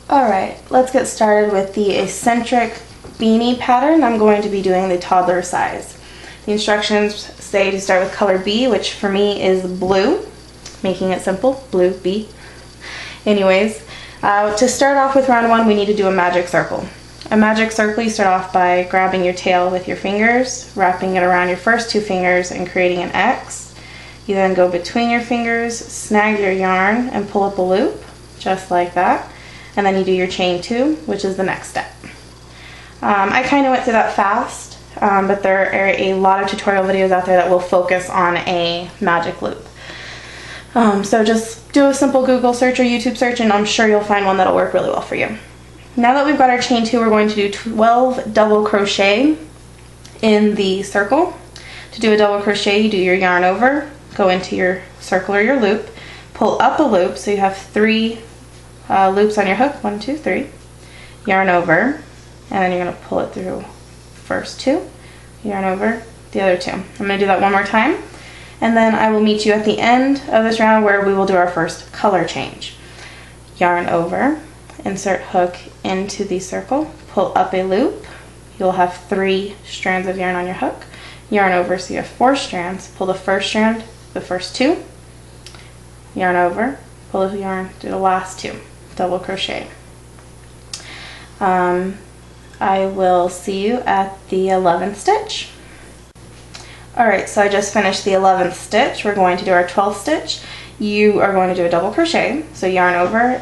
Alright, let's get started with the Eccentric Beanie pattern. I'm going to be doing the toddler size. The instructions say to start with color B, which for me is blue, making it simple, blue, B. Anyways, to start off with round one, we need to do a magic circle. A magic circle, you start off by grabbing your tail with your fingers, wrapping it around your first two fingers and creating an X. You then go between your fingers, snag your yarn, and pull up a loop, just like that. And then you do your chain two, which is the next step. I kind of went through that fast, but there are a lot of tutorial videos out there that will focus on a magic loop. So just do a simple Google search or YouTube search and I'm sure you'll find one that'll work really well for you. Now that we've got our chain two, we're going to do 12 double crochet in the circle. To do a double crochet, you do your yarn over, go into your circle or your loop, pull up a loop so you have 3 loops on your hook, 1, 2, 3, yarn over, and then you're going to pull it through first 2, yarn over the other 2. I'm going to do that one more time, and then I will meet you at the end of this round where we will do our first color change. Yarn over, insert hook into the circle, pull up a loop, you'll have 3 strands of yarn on your hook, yarn over so you have 4 strands, pull the first strand, the first 2, yarn over, pull the yarn, do the last 2. Double crochet. I will see you at the 11th stitch. Alright, so I just finished the 11th stitch. We're going to do our 12th stitch. You are going to do a double crochet. So yarn over,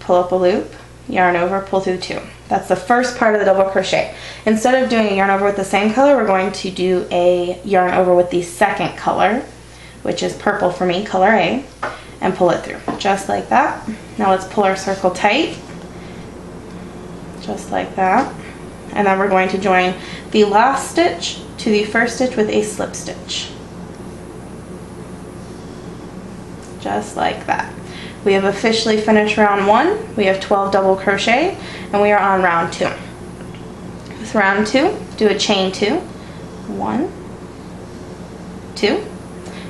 pull up a loop, yarn over, pull through 2. That's the first part of the double crochet. Instead of doing a yarn over with the same color, we're going to do a yarn over with the second color, which is purple for me, color A, and pull it through, just like that. Now let's pull our circle tight, just like that. And then we're going to join the last stitch to the first stitch with a slip stitch. Just like that. We have officially finished round 1. We have 12 double crochet, and we are on round 2. With round 2, do a chain 2, 1, 2,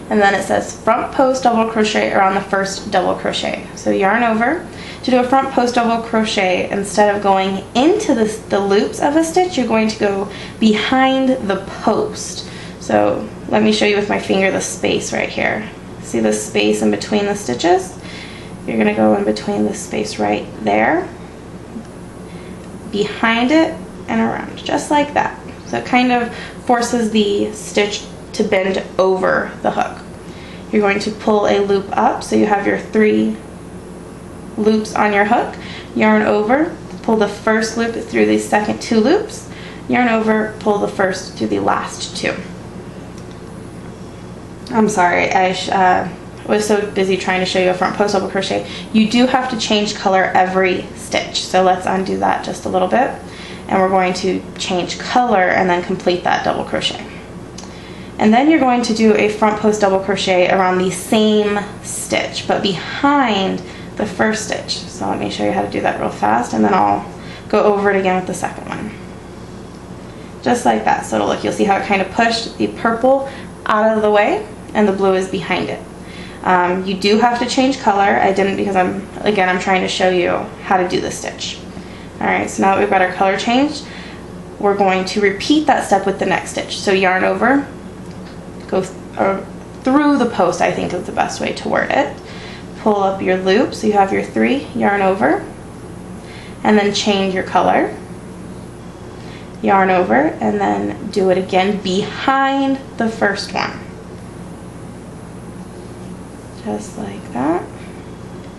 and then it says front post double crochet around the first double crochet. So yarn over. To do a front post double crochet, instead of going into the loops of a stitch, you're going to go behind the post. So let me show you with my finger the space right here. See the space in between the stitches? You're going to go in between the space right there, behind it and around, just like that. So it kind of forces the stitch to bend over the hook. You're going to pull a loop up so you have your 3 loops on your hook, yarn over, pull the first loop through the second 2 loops, yarn over, pull the first through the last 2. I'm sorry, I was so busy trying to show you a front post double crochet. You do have to change color every stitch, so let's undo that just a little bit, and we're going to change color and then complete that double crochet. And then you're going to do a front post double crochet around the same stitch, but behind the first stitch. So let me show you how to do that real fast, and then I'll go over it again with the second one. Just like that. So look, you'll see how it kind of pushed the purple out of the way, and the blue is behind it. You do have to change color. I didn't because I'm trying to show you how to do the stitch. Alright, so now that we've got our color changed, we're going to repeat that step with the next stitch. So yarn over, go through the post, I think is the best way to word it. Pull up your loop so you have your 3, yarn over, and then change your color. Yarn over, and then do it again behind the first one. Just like that.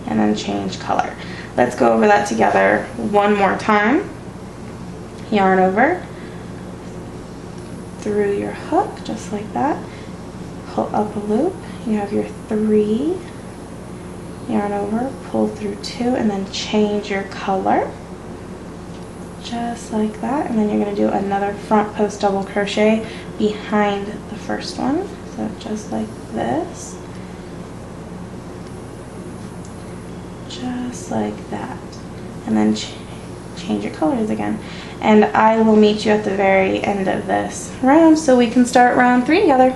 And then change color. Let's go over that together one more time. Yarn over, through your hook, just like that. Pull up a loop, you have your 3, yarn over, pull through 2, and then change your color, just like that. And then you're going to do another front post double crochet behind the first one, so just like this, just like that, and then change your colors again. And I will meet you at the very end of this round so we can start round 3 together.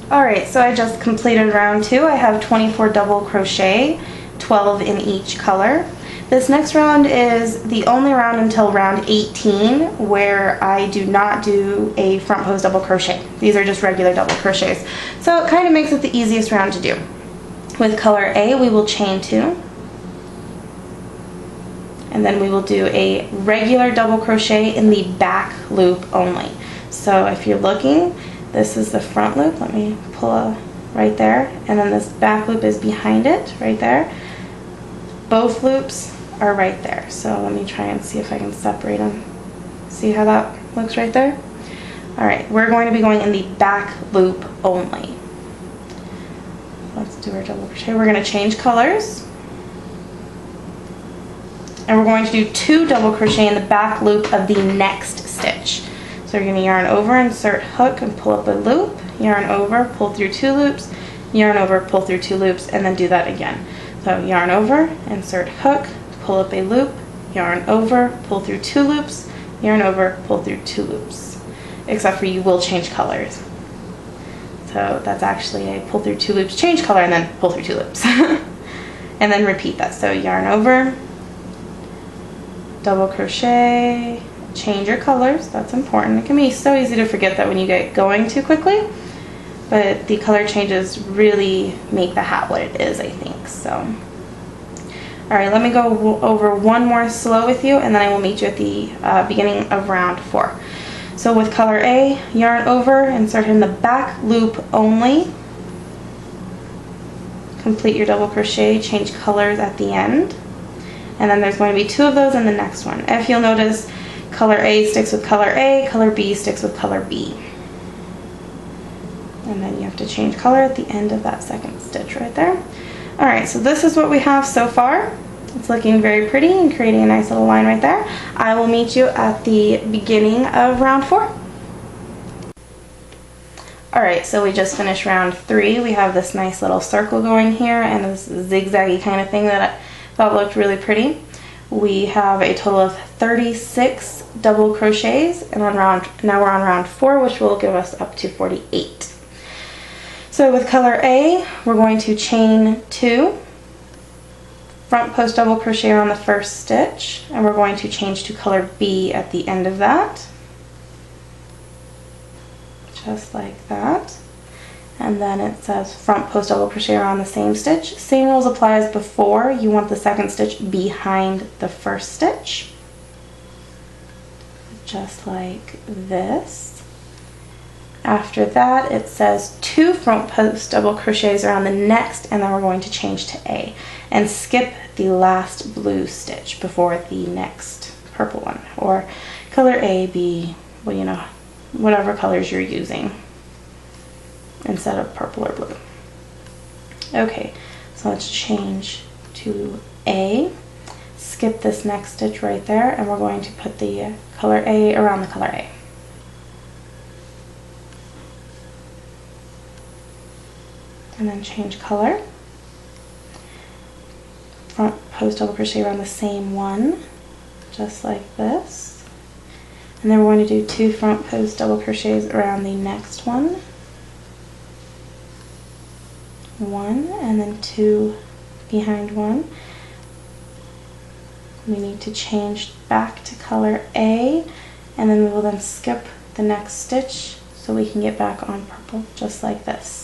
Alright, so I just completed round 2. I have 24 double crochet 12 in each color. This next round is the only round until round 18 where I do not do a front post double crochet. These are just regular double crochets. So it kind of makes it the easiest round to do. With color A, we will chain 2. And then we will do a regular double crochet in the back loop only. So if you're looking, this is the front loop. Let me pull right there. And then this back loop is behind it, right there. Both loops are right there. So let me try and see if I can separate them. See how that looks right there? Alright, we're going to be going in the back loop only. Let's do our double crochet. We're going to change colors. And we're going to do 2 double crochet in the back loop of the next stitch. So you're going to yarn over, insert hook, and pull up a loop. Yarn over, pull through 2 loops. Yarn over, pull through 2 loops, and then do that again. So yarn over, insert hook, pull up a loop, yarn over, pull through 2 loops, yarn over, pull through 2 loops. Except for you will change colors. So that's actually a pull through 2 loops, change color, and then pull through 2 loops. And then repeat that. So yarn over, double crochet, change your colors. That's important. It can be so easy to forget that when you get going too quickly. But the color changes really make the hat what it is, I think. So. Alright, let me go over one more slow with you, and then I will meet you at the beginning of round 4. So with color A, yarn over, insert in the back loop only. Complete your double crochet, change colors at the end. And then there's going to be 2 of those in the next one. If you'll notice, color A sticks with color A, color B sticks with color B. And then you have to change color at the end of that second stitch right there. Alright, so this is what we have so far. It's looking very pretty and creating a nice little line right there. I will meet you at the beginning of round 4. Alright, so we just finished round 3. We have this nice little circle going here and this zigzaggy kind of thing that I thought looked really pretty. We have a total of 36 double crochets, and now we're on round 4, which will give us up to 48. So with color A, we're going to chain 2, front post double crochet around the first stitch, and we're going to change to color B at the end of that. Just like that. And then it says front post double crochet around the same stitch. Same rules apply as before. You want the second stitch behind the first stitch. Just like this. After that, it says 2 front post double crochets around the next, and then we're going to change to A and skip the last blue stitch before the next purple one, or color A, B, well, you know, whatever colors you're using instead of purple or blue. Okay, so let's change to A, skip this next stitch right there, and we're going to put the color A around the color A. And then change color. Front post double crochet around the same one, just like this. And then we're going to do 2 front post double crochets around the next one. 1 and then 2 behind 1. We need to change back to color A, and then we will then skip the next stitch so we can get back on purple, just like this.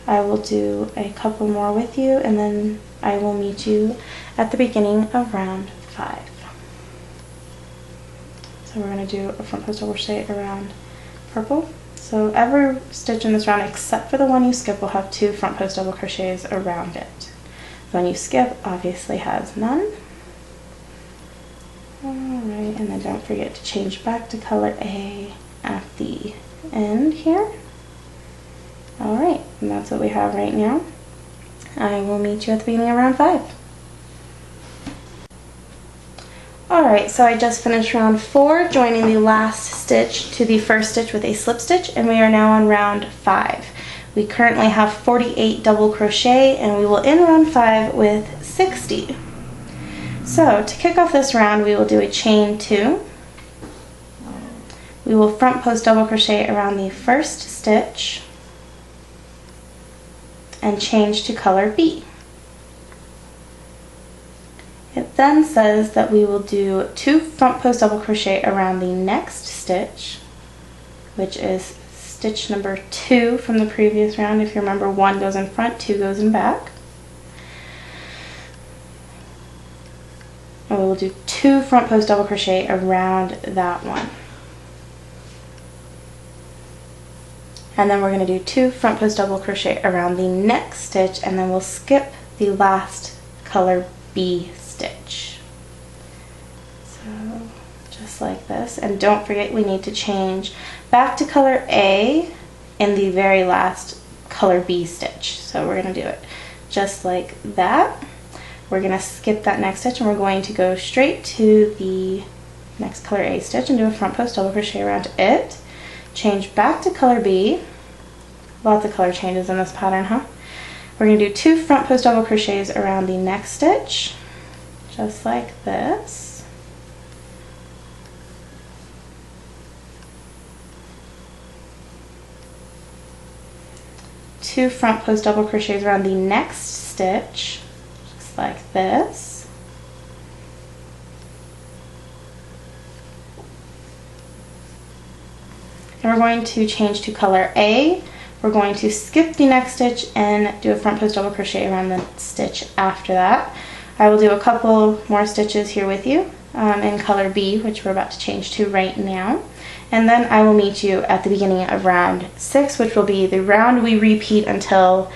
I will do a couple more with you, and then I will meet you at the beginning of round 5. So we're going to do a front post double crochet around purple. So every stitch in this round except for the one you skip will have 2 front post double crochets around it. The one you skip obviously has none. Alright, and then don't forget to change back to color A at the end here. Alright, and that's what we have right now. I will meet you at the beginning of round 5. Alright, so I just finished round 4, joining the last stitch to the first stitch with a slip stitch, and we are now on round 5. We currently have 48 double crochet, and we will end round 5 with 60. So to kick off this round, we will do a chain 2. We will front post double crochet around the first stitch and change to color B. then says that we will do 2 front post double crochet around the next stitch, which is stitch number 2 from the previous round. If you remember, 1 goes in front, 2 goes in back. And we will do 2 front post double crochet around that one. And then we're going to do 2 front post double crochet around the next stitch, and then we'll skip the last color B stitch. So just like this. And don't forget, we need to change back to color A in the very last color B stitch. So we're going to do it just like that. We're going to skip that next stitch, and we're going to go straight to the next color A stitch and do a front post double crochet around it. Change back to color B. Lots of color changes in this pattern, huh? We're going to do 2 front post double crochets around the next stitch, just like this. Two front post double crochets around the next stitch, just like this. And we're going to change to color A. We're going to skip the next stitch and do a front post double crochet around the stitch after that. I will do a couple more stitches here with you in color B, which we're about to change to right now. And then I will meet you at the beginning of round 6, which will be the round we repeat until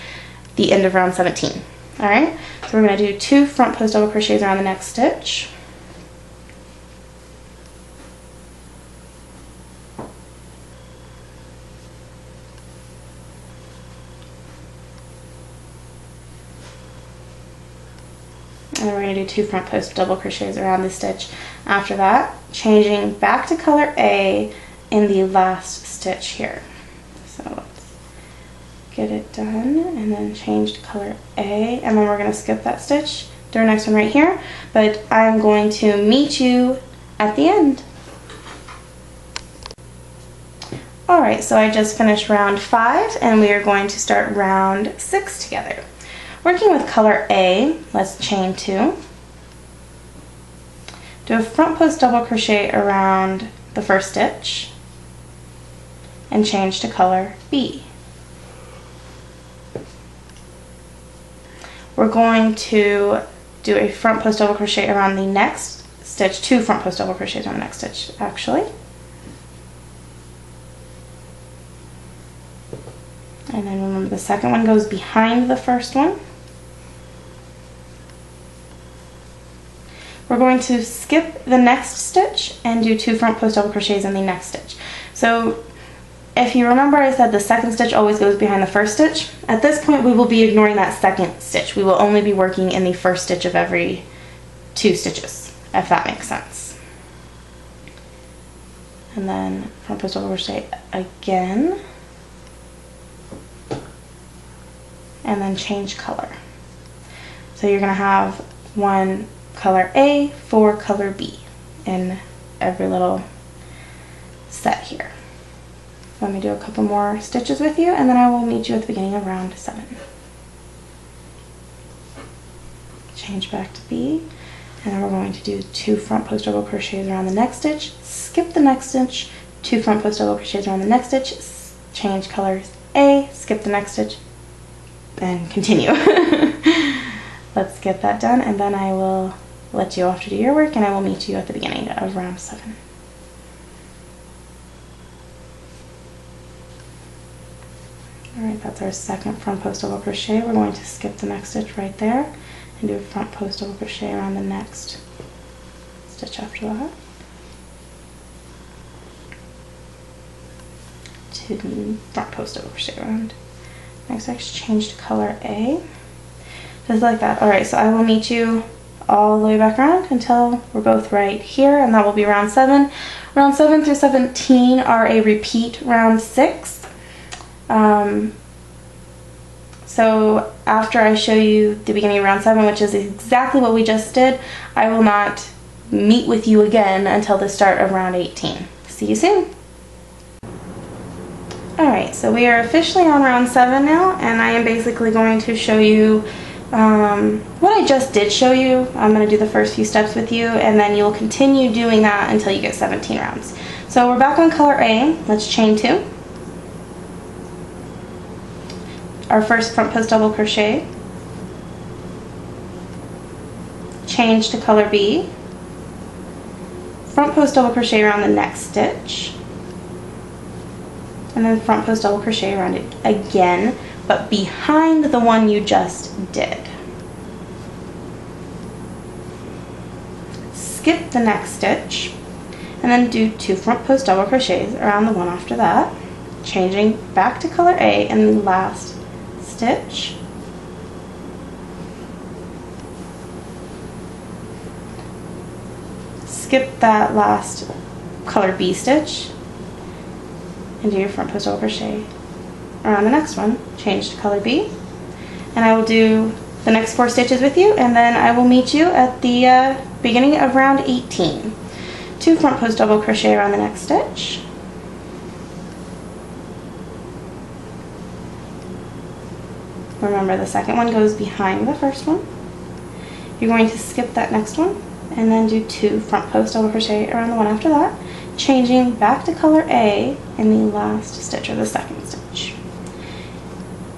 the end of round 17. Alright, so we're going to do 2 front post double crochets around the next stitch. And then we're going to do 2 front post double crochets around the stitch after that, changing back to color A in the last stitch here. So let's get it done, and then change to color A, and then we're going to skip that stitch, do our next one right here, but I'm going to meet you at the end. Alright, so I just finished round 5, and we are going to start round 6 together. Working with color A, let's chain 2. Do a front post double crochet around the first stitch and change to color B. We're going to do a front post double crochet around the next stitch, 2 front post double crochets around the next stitch actually. And then remember, the second one goes behind the first one. We're going to skip the next stitch and do 2 front post double crochets in the next stitch. So if you remember, I said the second stitch always goes behind the first stitch. At this point, we will be ignoring that second stitch. We will only be working in the first stitch of every 2 stitches, if that makes sense. And then front post double crochet again, and then change color. So you're going to have 1 color A, 4 color B in every little set here. Let me do a couple more stitches with you, and then I will meet you at the beginning of round 7. Change back to B, and then we're going to do 2 front post double crochets around the next stitch, skip the next stitch, 2 front post double crochets around the next stitch, change colors A, skip the next stitch, and continue. Let's get that done, and then I will let you off to do your work, and I will meet you at the beginning of round 7. Alright, that's our second front post double crochet. We're going to skip the next stitch right there and do a front post double crochet around the next stitch after that. 2 front post double crochet around. Next stitch, change to color A. Just like that. Alright, so I will meet you all the way back around until we're both right here, and that will be round 7. Round 7 through 17 are a repeat round 6. So after I show you the beginning of round 7, which is exactly what we just did, I will not meet with you again until the start of round 18. See you soon. Alright, so we are officially on round 7 now, and I am basically going to show you what I just did show you. I'm going to do the first few steps with you, and then you'll continue doing that until you get 17 rounds. So we're back on color A. Let's chain 2. Our first front post double crochet. Change to color B. Front post double crochet around the next stitch. And then front post double crochet around it again, but behind the one you just did. Skip the next stitch, and then do 2 front post double crochets around the one after that, changing back to color A in the last stitch. Skip that last color B stitch and do your front post double crochet around the next one, change to color B, and I will do the next 4 stitches with you, and then I will meet you at the beginning of round 18. 2 front post double crochet around the next stitch. Remember, the second one goes behind the first one. You're going to skip that next one and then do 2 front post double crochet around the one after that, changing back to color A in the last stitch or the second stitch.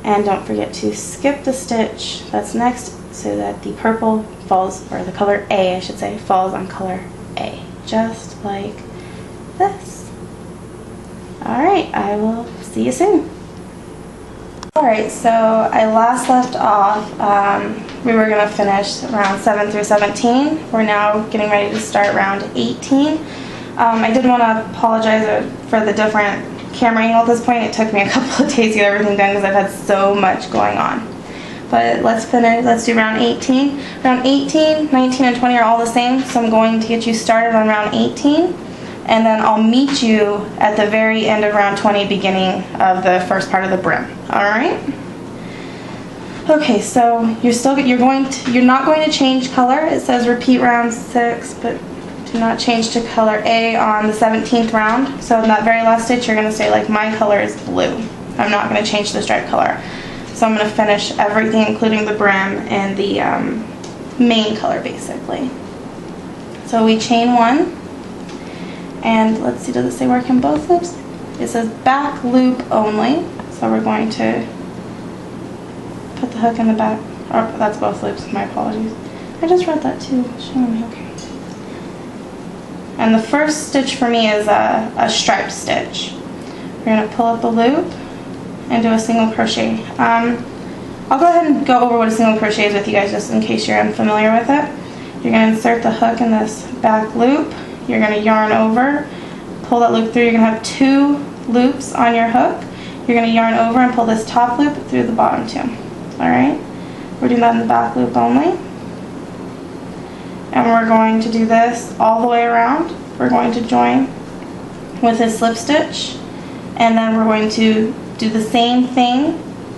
And don't forget to skip the stitch that's next so that the purple falls, or the color A I should say, falls on color A, just like this. Alright, I will see you soon. Alright, so I last left off, we were going to finish round 7 through 17. We're now getting ready to start round 18. I did want to apologize for the different camera angle at this point. It took me a couple of days to get everything done because I've had so much going on. But let's do round 18. Round 18, 19, and 20 are all the same, so I'm going to get you started on round 18. And then I'll meet you at the very end of round 20, beginning of the first part of the brim. All right? Okay, so you're not going to change color. It says repeat round 6, but do not change to color A on the 17th round. So in that very last stitch, you're going to say, like, my color is blue. I'm not going to change the stripe color. So I'm going to finish everything, including the brim and the main color, basically. So we chain 1. And let's see, does it say work in both loops? It says back loop only. So we're going to put the hook in the back. Oh, that's both loops, my apologies. I just read that too. Shame. Okay. And the first stitch for me is a striped stitch. We're going to pull up the loop and do a single crochet. I'll go ahead and go over what a single crochet is with you guys just in case you're unfamiliar with it. You're going to insert the hook in this back loop. You're going to yarn over, pull that loop through. You're going to have 2 loops on your hook. You're going to yarn over and pull this top loop through the bottom 2. Alright? We're doing that in the back loop only. And we're going to do this all the way around. We're going to join with a slip stitch, and then we're going to do the same thing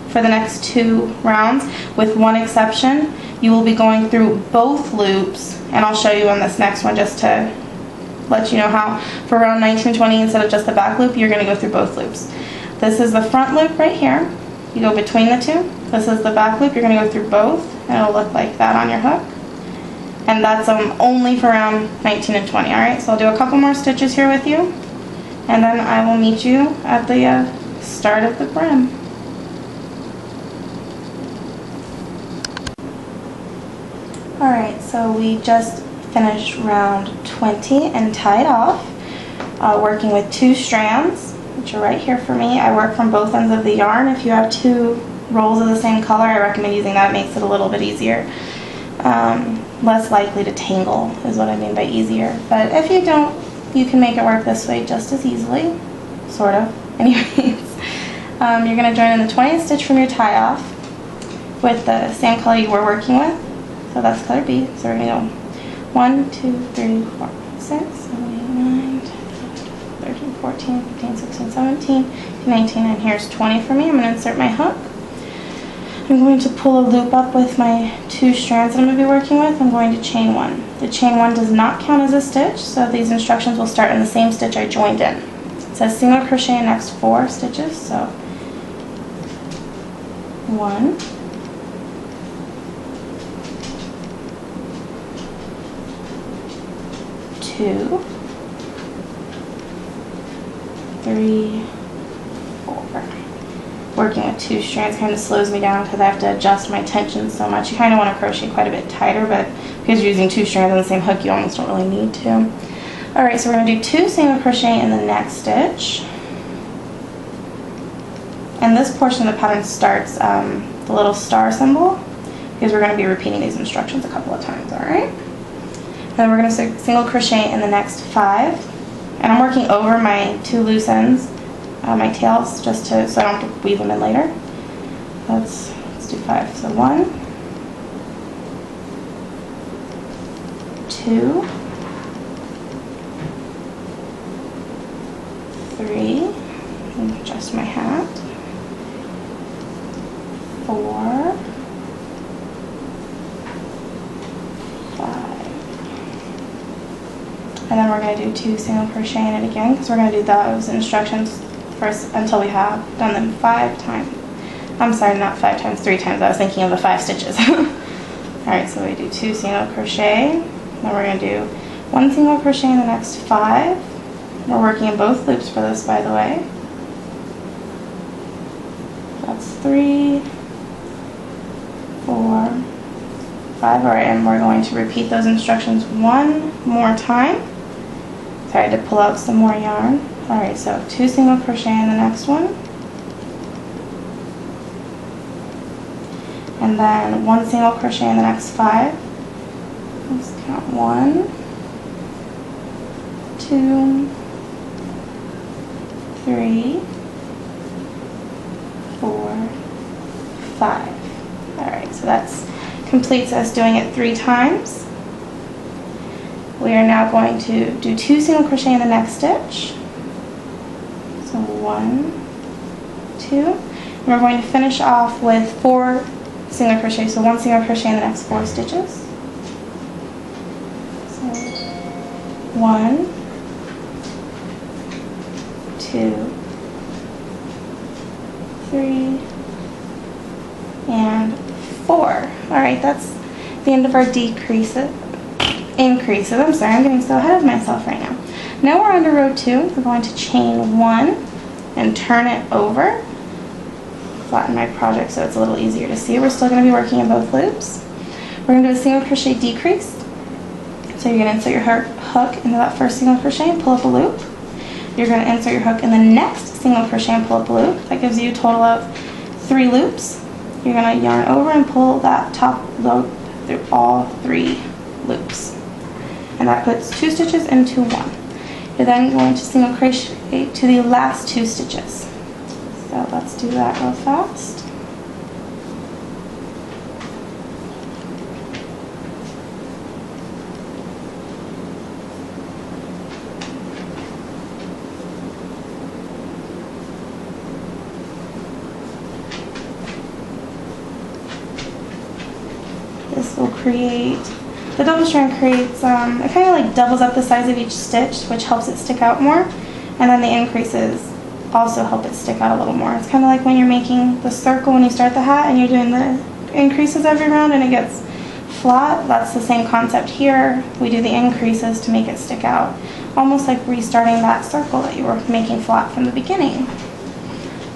for the next 2 rounds, with one exception. You will be going through both loops, and I'll show you on this next one just to let you know how. For round 19 and 20, instead of just the back loop, you're going to go through both loops. This is the front loop right here. You go between the 2. This is the back loop. You're going to go through both, and it'll look like that on your hook. And that's only for round 19 and 20. Alright, so I'll do a couple more stitches here with you, and then I will meet you at the start of the brim. Alright, so we just finished round 20 and tied off, working with 2 strands, which are right here for me. I work from both ends of the yarn. If you have 2 rolls of the same color, I recommend using that. It makes it a little bit easier. Less likely to tangle is what I mean by easier. But if you don't, you can make it work this way just as easily, sort of. Anyways, you're going to join in the 20th stitch from your tie off with the same color you were working with. So that's color B. So we're going to go 1, 2, 3, 4, 5, 6, 7, 8, 9, 10, 13, 14, 15, 16, 17, 19, and here's 20 for me. I'm going to insert my hook. I'm going to pull a loop up with my 2 strands that I'm going to be working with. I'm going to chain 1. The chain 1 does not count as a stitch, so these instructions will start in the same stitch I joined in. It says single crochet in next 4 stitches, so 1, 2, 3, 4. Working with 2 strands kind of slows me down because I have to adjust my tension so much. You kind of want to crochet quite a bit tighter, but because you're using 2 strands on the same hook, you almost don't really need to. Alright, so we're going to do 2 single crochet in the next stitch. And this portion of the pattern starts the little star symbol, because we're going to be repeating these instructions a couple of times, alright? And then we're going to single crochet in the next 5. And I'm working over my 2 loose ends, my tails, just so I don't have to weave them in later. Let's do 5. So 1, 2, 3, and adjust my hat, 4, 5, and then we're going to do 2 single crochet in it again, because we're going to do those instructions first until we have done them 5 times. I'm sorry, not 5 times, 3 times. I was thinking of the 5 stitches. Alright, so we do 2 single crochet, then we're going to do 1 single crochet in the next 5. We're working in both loops for this, by the way. That's 3, 4, 5. Alright, and we're going to repeat those instructions 1 more time. Sorry, I had to pull out some more yarn. Alright, so 2 single crochet in the next one. And then 1 single crochet in the next 5. Let's count 1, 2, 3, 4, 5. Alright, so that's completes us doing it 3 times. We are now going to do 2 single crochet in the next stitch. So 1, 2. And we're going to finish off with 4 single crochet. So 1 single crochet in the next 4 stitches. So 1, 2, 3, and 4. Alright, that's the end of our increases. I'm sorry, I'm getting so ahead of myself right now. Now we're on to row 2. We're going to chain 1 and turn it over. Flatten my project so it's a little easier to see. We're still going to be working in both loops. We're going to do a single crochet decrease. So you're going to insert your hook into that first single crochet and pull up a loop. You're going to insert your hook in the next single crochet and pull up a loop. That gives you a total of 3 loops. You're going to yarn over and pull that top loop through all 3 loops. And that puts 2 stitches into 1. You're then going to single crochet to the last 2 stitches. So let's do that real fast. This will create, the double strand creates, it kind of like doubles up the size of each stitch, which helps it stick out more. And then the increases also help it stick out a little more. It's kind of like when you're making the circle when you start the hat and you're doing the increases every round and it gets flat. That's the same concept here. We do the increases to make it stick out. Almost like restarting that circle that you were making flat from the beginning.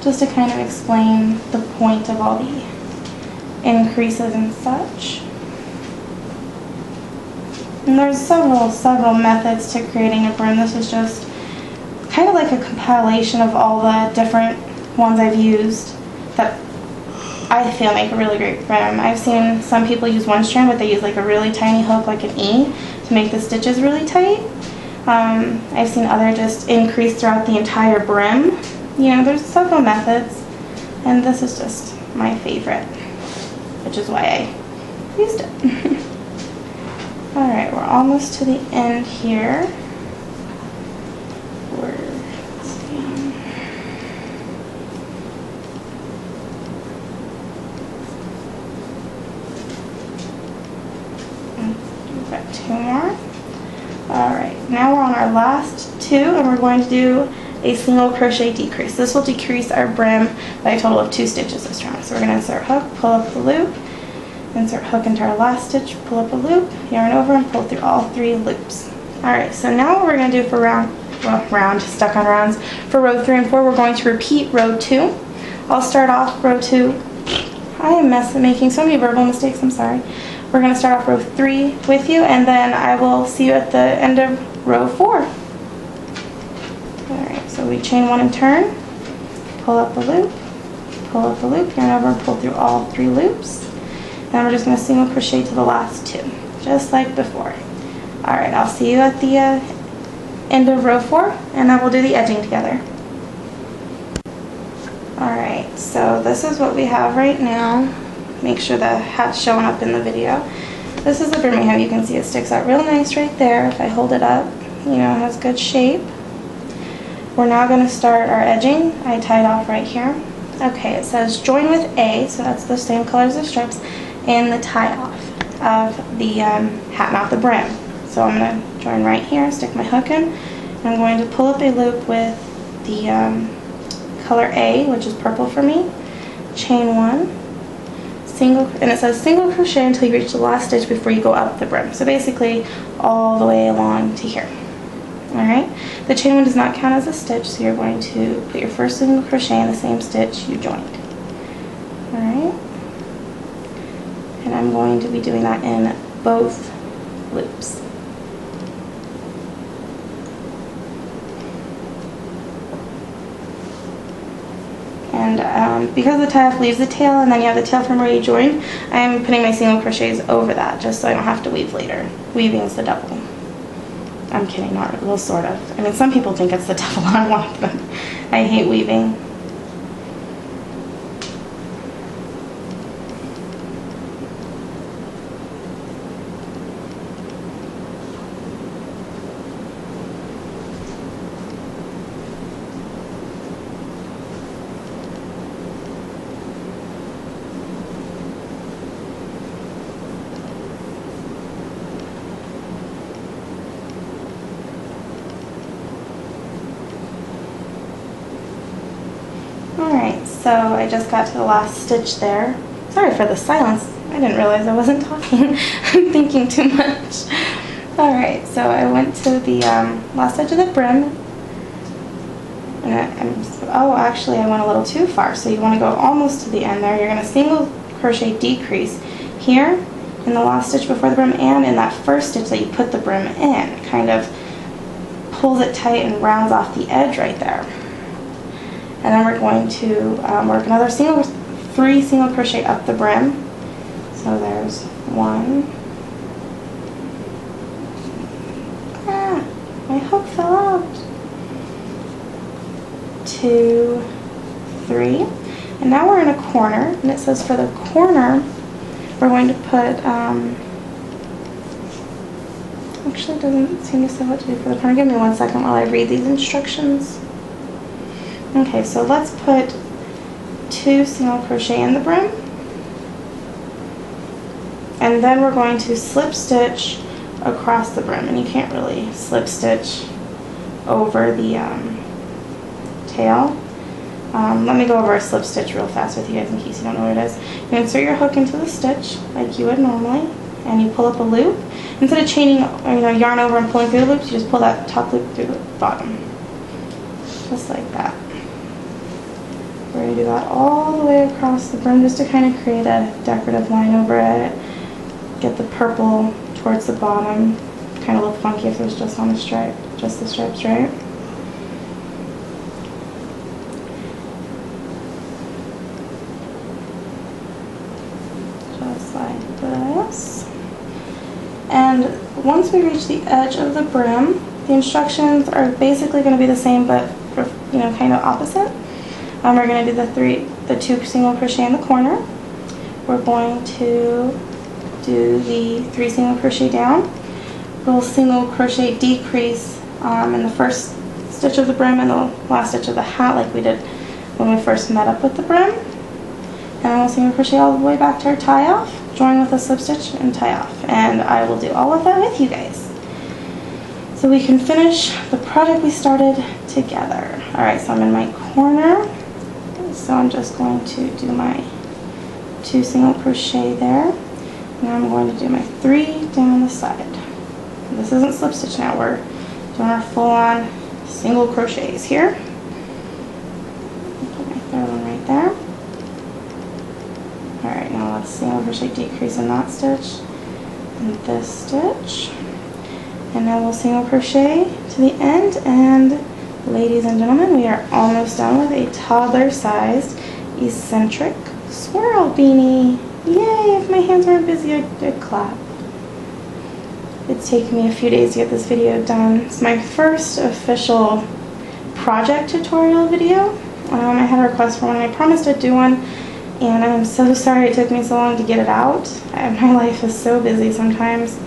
Just to kind of explain the point of all the increases and such. And there's several methods to creating a brim. This is just kind of like a compilation of all the different ones I've used that I feel make a really great brim. I've seen some people use 1 strand, but they use like a really tiny hook like an E to make the stitches really tight. I've seen other just increase throughout the entire brim. You know, there's several methods, and this is just my favorite, which is why I used it. Alright, we're almost to the end here. Let's see. We've got 2 more. Alright, now we're on our last 2, and we're going to do a single crochet decrease. This will decrease our brim by a total of 2 stitches this round. So we're going to insert hook, pull up the loop, insert hook into our last stitch, pull up a loop, yarn over, and pull through all 3 loops. Alright, so now what we're going to do for stuck on rounds, for row 3 and 4, we're going to repeat row 2. I'll start off row 2. I am making so many verbal mistakes, I'm sorry. We're going to start off row 3 with you, and then I will see you at the end of row 4. Alright, so we chain 1 and turn, pull up the loop, yarn over and pull through all 3 loops. Then we're just going to single crochet to the last 2, just like before. Alright, I'll see you at the end of row 4, and then we'll do the edging together. Alright, so this is what we have right now. Make sure the hat's showing up in the video. This is the brim we have. You can see it sticks out real nice right there. If I hold it up, you know, it has good shape. We're now going to start our edging. I tied off right here. Okay, it says join with A, so that's the same color as the stripes, in the tie off of the hat, not the brim. So I'm going to join right here, stick my hook in, and I'm going to pull up a loop with the color A, which is purple for me, chain 1, single, and it says single crochet until you reach the last stitch before you go up the brim. So basically all the way along to here. Alright, the chain 1 does not count as a stitch, so you're going to put your first single crochet in the same stitch you joined. Alright, and I'm going to be doing that in both loops. And because the tie off leaves the tail and then you have the tail from where you joined, I'm putting my single crochets over that just so I don't have to weave later. Weaving is the devil. I'm kidding, not really, well, sort of. I mean, some people think it's the devil, I want them. I hate weaving. Alright, so I just got to the last stitch there. Sorry for the silence. I didn't realize I wasn't talking. I'm thinking too much. Alright, so I went to the last edge of the brim. And oh, actually I went a little too far. So you want to go almost to the end there. You're going to single crochet decrease here in the last stitch before the brim and in that first stitch that you put the brim in. Kind of pulls it tight and rounds off the edge right there. And then we're going to work another 3 single crochet up the brim. So there's 1. My hook fell out. 2, 3. And now we're in a corner, and it says for the corner, we're going to put, actually it doesn't seem to say what to do for the corner. Give me 1 second while I read these instructions. Okay, so let's put 2 single crochet in the brim, and then we're going to slip stitch across the brim, and you can't really slip stitch over the tail. Let me go over a slip stitch real fast with you guys in case you don't know what it is. You insert your hook into the stitch like you would normally, and you pull up a loop. Instead of chaining, yarn over and pulling through the loops, you just pull that top loop through the bottom, just like that. We're going to do that all the way across the brim just to kind of create a decorative line over it. Get the purple towards the bottom. Kind of look funky if it was just on the stripe, just the stripes, right? Just like this. And once we reach the edge of the brim, the instructions are basically going to be the same, but kind of opposite. We're going to do the 2 single crochet in the corner. We're going to do the 3 single crochet down. We'll single crochet decrease in the first stitch of the brim and the last stitch of the hat like we did when we first met up with the brim. And then we'll single crochet all the way back to our tie off, join with a slip stitch and tie off. And I will do all of that with you guys, so we can finish the project we started together. Alright, so I'm in my corner. So I'm just going to do my 2 single crochet there, and I'm going to do my 3 down the side. This isn't slip stitch now, we're doing our full-on single crochets here. Put my third one right there. Alright, now let's single crochet decrease in that stitch and this stitch. And now we'll single crochet to the end, and ladies and gentlemen, we are almost done with a toddler-sized eccentric swirl beanie. Yay! If my hands weren't busy, I'd clap. It's taken me a few days to get this video done. It's my first official project tutorial video. I had a request for one and I promised I'd do one, and I'm so sorry it took me so long to get it out. My life is so busy sometimes.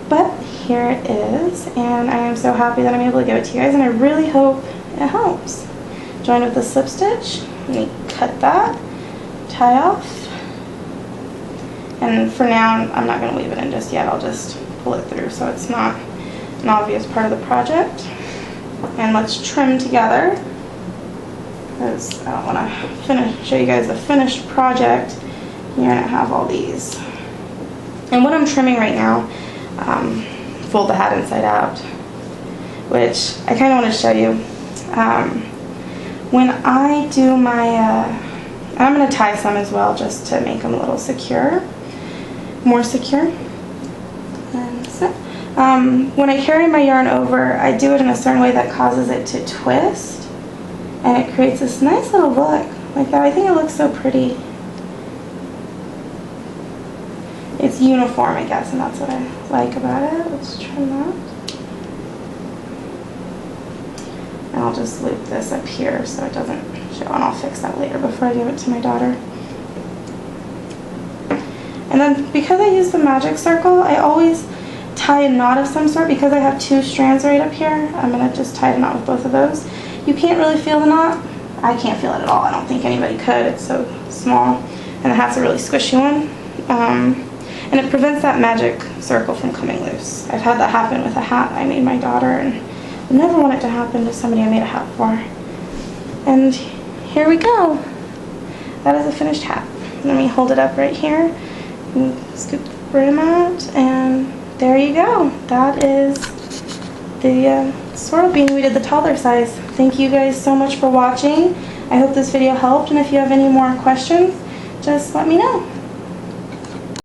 But here it is, and I am so happy that I'm able to give it to you guys, and I really hope it helps. Join with the slip stitch. Let me cut that, tie off, and for now I'm not going to leave it in just yet. I'll just pull it through so it's not an obvious part of the project. And let's trim together, because I don't want to show you guys the finished project. You're going to have all these. And what I'm trimming right now, fold the hat inside out, which I kind of want to show you. When I do my, I'm going to tie some as well just to make them a little secure, more secure. And so, when I carry my yarn over, I do it in a certain way that causes it to twist, and it creates this nice little look like that. I think it looks so pretty. It's uniform, I guess, and that's what I like about it. Let's trim that. And I'll just loop this up here so it doesn't show, and I'll fix that later before I give it to my daughter. And then because I use the magic circle, I always tie a knot of some sort. Because I have two strands right up here, I'm going to just tie a knot with both of those. You can't really feel the knot. I can't feel it at all. I don't think anybody could. It's so small, and the hat's a really squishy one. And it prevents that magic circle from coming loose. I've had that happen with a hat I made my daughter, and I never want it to happen to somebody I made a hat for. And here we go. That is a finished hat. Let me hold it up right here and scoop the brim out, and there you go. That is the swirl beanie. We did the toddler size. Thank you guys so much for watching. I hope this video helped, and if you have any more questions, just let me know.